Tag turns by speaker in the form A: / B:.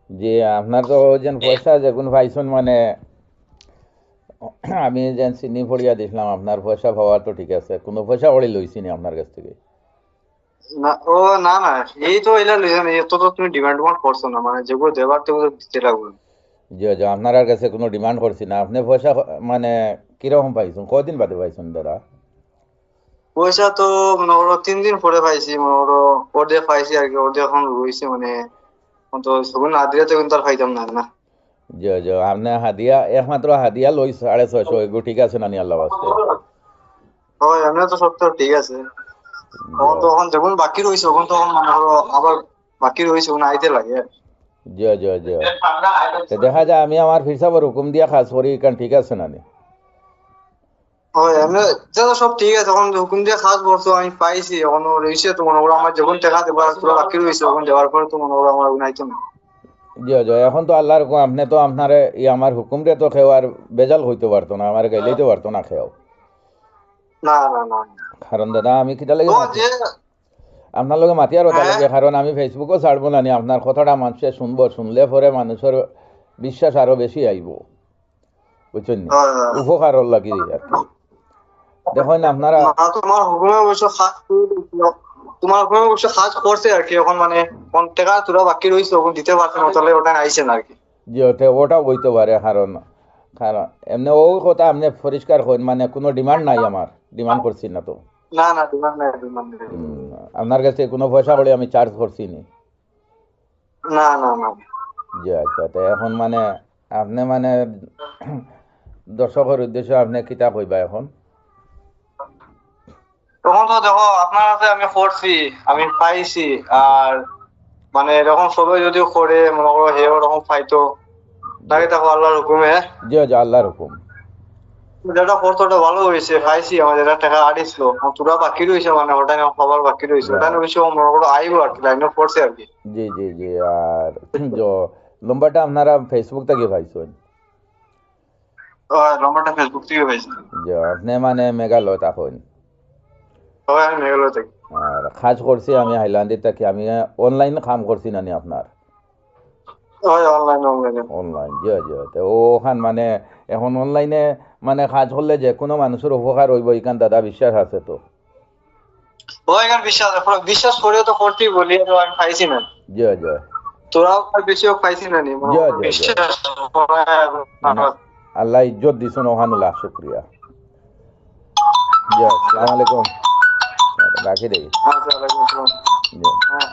A: যে আপনার তো যেন পয়সা যেগুন পাইছেন মানে আমি যেন চিনি ফড়িয়া দিছিলাম আপনার পয়সা পাওয়া তো ঠিক আছে, কোনো পয়সা করে লইছি নি আপনার কাছ থেকে?
B: না ও, না না, এই তো এলা লইছেন, এত তো তুমি ডিমান্ড করছো না, মানে যেগুলো দেবার তেগুলো দিতে লাগবে।
A: যে যে আপনার কাছে কোনো ডিমান্ড করছি না, আপনি পয়সা মানে কিরকম পাইছেন, কদিন বাদে পাইছেন দাদা?
B: পয়সা তো মনে করো 3 দিন পরে পাইছি, মনে করো অর্ধেক পাইছি আর কি, অর্ধেক এখন রয়েছে মানে। এখন তো সগুন না দিলে তো কিন্তু আর পাইতাম না না।
A: যে যে আপনি হাদিয়া একমাত্র হাদিয়া লই 650, এগুলো ঠিক আছে না নি আল্লাহ বাস্তে?
B: হয়, এমনি তো সব তো ঠিক আছে। তখন তো এখন যখন বাকি রয়েছে তখন তখন মনে করো আবার বাকি রয়েছে ওখানে আইতে লাগে।
A: যে যে যে তো দেখা যায় আমি আমার হিসাবে হুকুম দিয়া কাজ করি, কারণ ঠিক আছে না নি?
B: হয়, এমনি এটা তো সব ঠিক আছে, তখন হুকুম দিয়ে খাস করছো আমি পাইছি, এখন রয়েছে তো মনে করো আমার যখন টাকা দেবার পুরো বাকি রয়েছে তখন দেওয়ার পরে তো মনে করো আমার উনাইতো না।
A: জি জি, এখন তো আল্লাহর হুকুম, আপনি তো আপনার আমার হুকুম রে তো খেও আর বেজাল হইতে পারতো না, আমার গাইলেই তো পারতো না খেও।
B: না না না।
A: কারণ দাদা আমি কিটা লাগে
B: তো
A: মাতি
B: যে
A: আপনার লগে মাতি আর ওটা
B: হ্যাঁ,
A: লাগে, কারণ আমি ফেসবুকও ছাড়বো না নি, আপনার কথাটা মানুষে শুনবো, শুনলে পরে মানুষের বিশ্বাস আরো বেশি আইব, বুঝছেন নি?
B: হয়, হয়।
A: উপকার লাগি আর কি। দেখুন আপনারা,
B: না, তোমার হুকুমে অবশ্য খাস করে দিছিল। তোমার হুকুমে অবশ্য খাস করছে আর কি, এখন মানে কোন টাকা তোরা বাকি রয়েছে ওগুলো দিতে পারছে না, তাহলে ওটা আইছে না আর কি।
A: যে ওটা হইতে পারে, কারণ কারণ এমনি ও কথা আপনি পরিষ্কার হন, মানে কোনো ডিমান্ড নাই, আমার ডিমান্ড করছি না তো।
B: না না, ডিমান্ড নাই, ডিমান্ড নাই।
A: আপনার কাছে কোনো পয়সা করে আমি চার্জ করছি নি।
B: না না না।
A: জি আচ্ছা, তো এখন মানে আপনি মানে দর্শকের উদ্দেশ্যে আপনি কিতা কইবা এখন?
B: তখন তো দেখো আপনার হাতে আমি করছি, আমি পাইছি। আর মানে এরকম সবাই যদি করে মনে করো হে ওরকম পাইতো,
A: জি
B: তাকে দেখো আল্লাহর হুকুমে
A: জি জি, আল্লাহর হুকুম।
B: যেটা করতো ওটা ভালো হয়েছে, পাইছি আমার যেটা টাকা আড়িছিল তোরা বাকি রয়েছে, মানে ওটা নিয়ে খবর বাকি রয়েছে, ওটা নিয়ে বেশি মনে করো আইবো আর কি, লাইনে পড়ছে আর কি।
A: জি জি জি, আর নম্বরটা আপনারা ফেসবুক থেকে পাইছেন?
B: নম্বরটা ফেসবুক থেকে পাইছি।
A: যে আপনি মানে মেঘালয় তখন?
B: তবে আমি মেঘালয় থাকি।
A: আর কাজ করছি আমি হাইলান্ডি থাকি, আমি অনলাইনে কাম করছি না নি আপনার?
B: হয়, অনলাইনে অনলাইনে।
A: অনলাইন, জি জি, তো ওখান মানে এখন অনলাইনে মানে কাজ করলে যে কোনো মানুষের উপকার হইব, এখান দাদা বিশ্বাস আছে তো?
B: ও এখানে বিশ্বাস, বিশ্বাস করেও তো করতেই বলি, তো আমি পাইছি না।
A: জি জি
B: তোরাও বেশিও পাইছি না নি, মনে
A: জি
B: করো
A: জি জি,
B: বিশ্বাস করায়
A: মানে আল্লাহ ইজ্জত দিছেন, ওখানে লাখ শুক্রিয়া। জি, আসসালামু আলাইকুম, রাখি দেই।
B: আচ্ছা, ওয়ালাইকুম আসসালাম।
A: জি।
B: হ্যাঁ।